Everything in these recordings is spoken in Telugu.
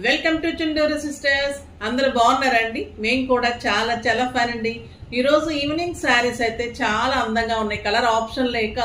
Welcome to Chunduru sisters. అందరూ బాగున్నారండి? మేము కూడా చాలా చాలా ఫైన్ అండి. ఈరోజు ఈవినింగ్ శారీస్ అయితే చాలా అందంగా ఉన్నాయి. కలర్ ఆప్షన్ లేక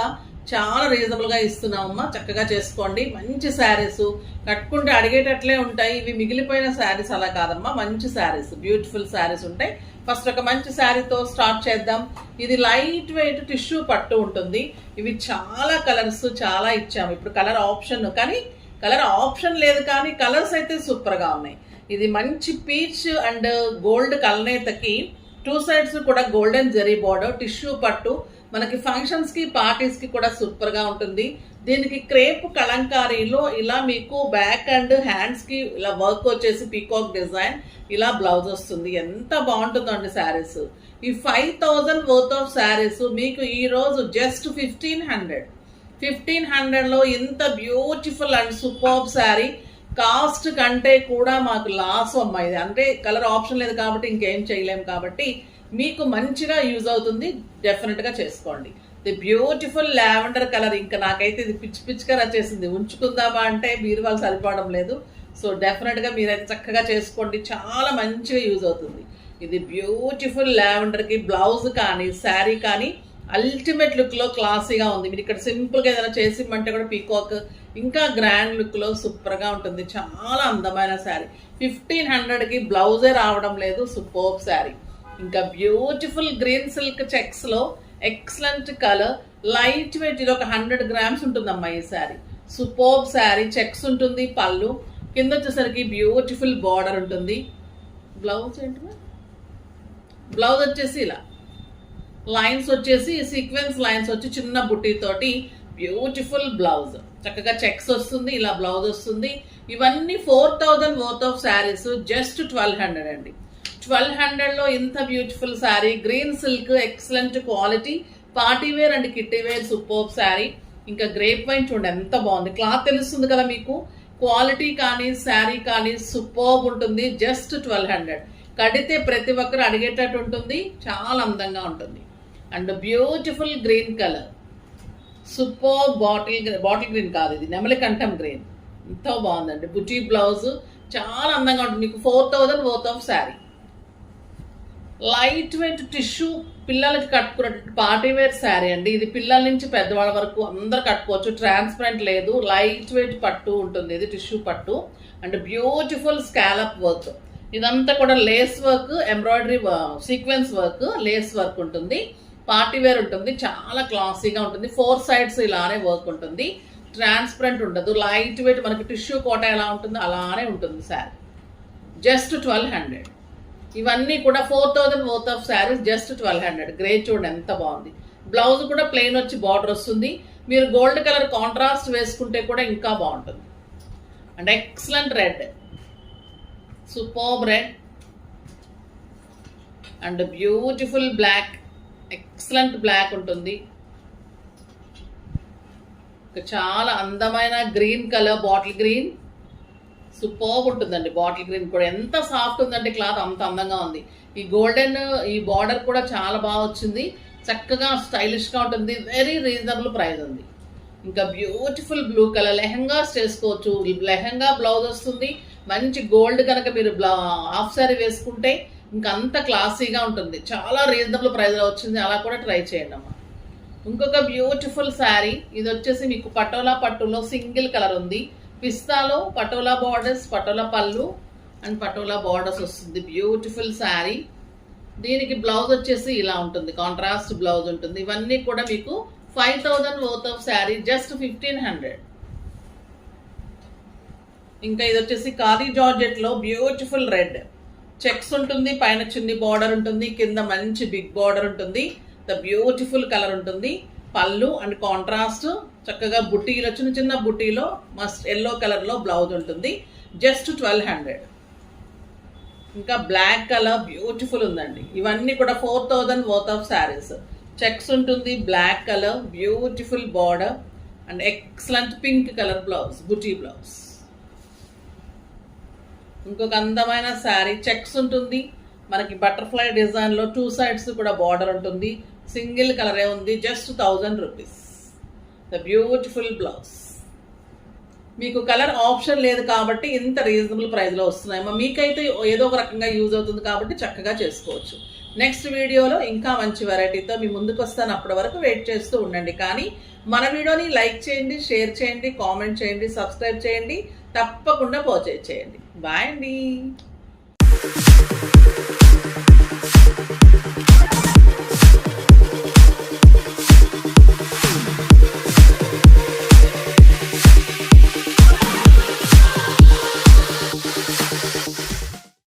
చాలా రీజనబుల్గా ఇస్తున్నామమ్మా. చక్కగా చేసుకోండి. మంచి శారీస్ కట్టుకుంటే అడిగేటట్లే ఉంటాయి. ఇవి మిగిలిపోయిన శారీస్ అలా కాదమ్మా, మంచి శారీస్, బ్యూటిఫుల్ శారీస్ ఉంటాయి. ఫస్ట్ ఒక మంచి శారీతో స్టార్ట్ చేద్దాం. ఇది లైట్ వెయిట్ టిష్యూ పట్టు ఉంటుంది. ఇవి చాలా కలర్స్ చాలా ఇచ్చాము. ఇప్పుడు కలర్ ఆప్షన్, కానీ కలర్ ఆప్షన్ లేదు, కానీ కలర్స్ అయితే సూపర్గా ఉన్నాయి. ఇది మంచి పీచ్ అండ్ గోల్డ్ కలనేతకి టూ సైడ్స్ కూడా గోల్డెన్ జరీ బోర్డర్, టిష్యూ పట్టు. మనకి ఫంక్షన్స్కి పార్టీస్కి కూడా సూపర్గా ఉంటుంది. దీనికి క్రేప్ కలంకారీలో ఇలా మీకు బ్యాక్ అండ్ హ్యాండ్స్కి ఇలా వర్క్ వచ్చేసి పీకాక్ డిజైన్, ఇలా బ్లౌజ్ వస్తుంది. ఎంత బాగుంటుందో అండి శారీస్. ఈ 5000 వర్త్ ఆఫ్ శారీస్ మీకు ఈరోజు జస్ట్ 1500లో ఇంత beautiful and superb sari. Cost కంటే కూడా మాకు లాస్ అమ్మాయి. అంటే కలర్ ఆప్షన్ లేదు కాబట్టి ఇంకేం చేయలేము, కాబట్టి మీకు మంచిగా యూజ్ అవుతుంది. డెఫినెట్గా చేసుకోండి. ది బ్యూటిఫుల్ లావెండర్ కలర్, ఇంకా నాకైతే ఇది పిచ్చి పిచ్చిగా వచ్చేసింది. ఉంచుకుందామా అంటే మీరు వాళ్ళు సరిపోవడం లేదు. సో డెఫినెట్గా మీరైతే చక్కగా చేసుకోండి. చాలా మంచిగా యూజ్ అవుతుంది. ఇది బ్యూటిఫుల్ లావెండర్కి బ్లౌజ్ కానీ శారీ కానీ అల్టిమేట్ లుక్లో క్లాసీగా ఉంది. మీరు ఇక్కడ సింపుల్గా ఏదైనా చేసి ఇమ్మంటే కూడా పీకాక్ ఇంకా గ్రాండ్ లుక్లో సూపర్గా ఉంటుంది. చాలా అందమైన శారీ. 1500కి బ్లౌజే రావడం లేదు. సూపర్బ్ శారీ. ఇంకా బ్యూటిఫుల్ గ్రీన్ సిల్క్ చెక్స్లో ఎక్సలెంట్ కలర్, లైట్ వెయిట్. ఇది ఒక 100 grams ఉంటుందమ్మా ఈ శారీ. సూపర్బ్ శారీ. చెక్స్ ఉంటుంది పళ్ళు, కింద వచ్చేసరికి బ్యూటిఫుల్ బార్డర్ ఉంటుంది. బ్లౌజ్ ఏంటి? బ్లౌజ్ వచ్చేసి ఇలా లైన్స్ వచ్చేసి సీక్వెన్స్ లైన్స్ వచ్చి చిన్న బుట్టీతోటి బ్యూటిఫుల్ బ్లౌజ్. చక్కగా చెక్స్ వస్తుంది, ఇలా బ్లౌజ్ వస్తుంది. ఇవన్నీ 4000 వర్త్ ఆఫ్ శారీస్ జస్ట్ 1200 అండి. 1200లో ఇంత beautiful sari. Green silk excellent quality, party wear and kitty wear superb sari. ఇంకా గ్రేప్ వైన్ చూడండి ఎంత బాగుంది. క్లాత్ తెలుస్తుంది కదా మీకు. క్వాలిటీ కానీ శారీ కానీ సూపర్బ్ ఉంటుంది. జస్ట్ 1200. కడితే ప్రతి ఒక్కరు అడిగేటట్టు ఉంటుంది. చాలా అందంగా ఉంటుంది. And beautiful green colour, super bottle green కాదు, ఇది నెమలికంఠం గ్రీన్. ఎంతో బాగుందండి. బుటీ బ్లౌజ్ చాలా అందంగా ఉంటుంది. మీకు 4000 worth of sari. Light weight tissue పిల్లలకి కట్టుకున్నట్టు పార్టీ వేర్ శారీ అండి. ఇది పిల్లల నుంచి పెద్దవాళ్ళ వరకు అందరు కట్టుకోవచ్చు. ట్రాన్స్పరెంట్ లేదు, లైట్ వెయిట్ పట్టు ఉంటుంది. ఇది టిష్యూ పట్టు అండ్ బ్యూటిఫుల్ స్కాలప్ వర్క్. ఇదంతా కూడా lace work, embroidery sequence work, lace work ఉంటుంది. పార్టీ వేర్ ఉంటుంది. చాలా క్లాసీగా ఉంటుంది. 4 sides ఇలానే వర్క్ ఉంటుంది. ట్రాన్స్పరెంట్ ఉండదు. లైట్ వెయిట్ మనకి టిష్యూ కోట ఎలా ఉంటుందో అలానే ఉంటుంది శారీ. జస్ట్ 1200. ఇవన్నీ కూడా 4000 worth of saris just 1200. Grey చూడండి ఎంత బాగుంది. బ్లౌజ్ కూడా ప్లెయిన్ వచ్చి బార్డర్ వస్తుంది. మీరు గోల్డ్ కలర్ కాంట్రాస్ట్ వేసుకుంటే కూడా ఇంకా బాగుంటుంది. And excellent red, superb red and beautiful black. Excellent black ఉంటుంది. చాలా అందమైన green colour, bottle green. Superb ఉంటుందండి. బాటిల్ గ్రీన్ కూడా ఎంత సాఫ్ట్ ఉందంటే క్లాత్ అంత అందంగా ఉంది. ఈ గోల్డెన్ ఈ బార్డర్ కూడా చాలా బాగా వచ్చింది. చక్కగా స్టైలిష్గా ఉంటుంది. వెరీ రీజనబుల్ ప్రైస్ ఉంది. ఇంకా బ్యూటిఫుల్ బ్లూ కలర్ లెహంగాస్ చేసుకోవచ్చు. లెహంగా బ్లౌజ్ వస్తుంది. మంచి గోల్డ్ కనుక మీరు హాఫ్ శారీ వేసుకుంటే ఇంకా అంత క్లాసీగా ఉంటుంది. చాలా రీజనబుల్ ప్రైస్లో వచ్చింది. అలా కూడా ట్రై చేయండి అమ్మా. ఇంకొక బ్యూటిఫుల్ శారీ. ఇది వచ్చేసి మీకు పటోలా పట్టులో సింగిల్ కలర్ ఉంది. పిస్తాలో పటోలా బార్డర్స్, పటోలా పళ్ళు అండ్ పటోలా బార్డర్స్ వస్తుంది. బ్యూటిఫుల్ శారీ. దీనికి బ్లౌజ్ వచ్చేసి ఇలా ఉంటుంది. కాంట్రాస్ట్ బ్లౌజ్ ఉంటుంది. ఇవన్నీ కూడా మీకు 5000 వర్త్ ఆఫ్ శారీ జస్ట్ 1500. ఇంకా ఇది వచ్చేసి ఖాదీ జార్జెట్లో బ్యూటిఫుల్ రెడ్. చెక్స్ ఉంటుంది, పైన చిన్ని బార్డర్ ఉంటుంది, కింద మంచి బిగ్ బార్డర్ ఉంటుంది. ద బ్యూటిఫుల్ కలర్ ఉంటుంది. పళ్ళు అండ్ కాంట్రాస్ట్ చక్కగా బుట్టీలో చిన్న చిన్న బుట్టీలో మస్ట్ ఎల్లో కలర్లో బ్లౌజ్ ఉంటుంది. జస్ట్ 1200. ఇంకా బ్లాక్ కలర్ బ్యూటిఫుల్ ఉందండి. ఇవన్నీ కూడా 4000 వర్త్ ఆఫ్ శారీస్. చెక్స్ ఉంటుంది, black colour, beautiful border and excellent pink colour blouse, బుటీ బ్లౌజ్. ఇంకొక అందమైన శారీ. చెక్స్ ఉంటుంది, మనకి బటర్ఫ్లై డిజైన్లో 2 sides కూడా బార్డర్ ఉంటుంది. సింగిల్ కలరే ఉంది. Just 1000 rupees. The beautiful blouse. మీకు కలర్ ఆప్షన్ లేదు కాబట్టి ఇంత రీజనబుల్ ప్రైస్లో వస్తున్నాయి. మీకైతే ఏదో ఒక రకంగా యూజ్ అవుతుంది కాబట్టి చక్కగా చేసుకోవచ్చు. నెక్స్ట్ వీడియోలో ఇంకా మంచి వెరైటీతో మీ ముందుకు వస్తాను. అప్పటి వరకు వెయిట్ చేస్తూ ఉండండి. కానీ మన వీడియోని లైక్ చేయండి, షేర్ చేయండి, కామెంట్ చేయండి, సబ్స్క్రైబ్ చేయండి, తప్పకుండా పర్చేజ్ చేయండి. బాయ్ అండి.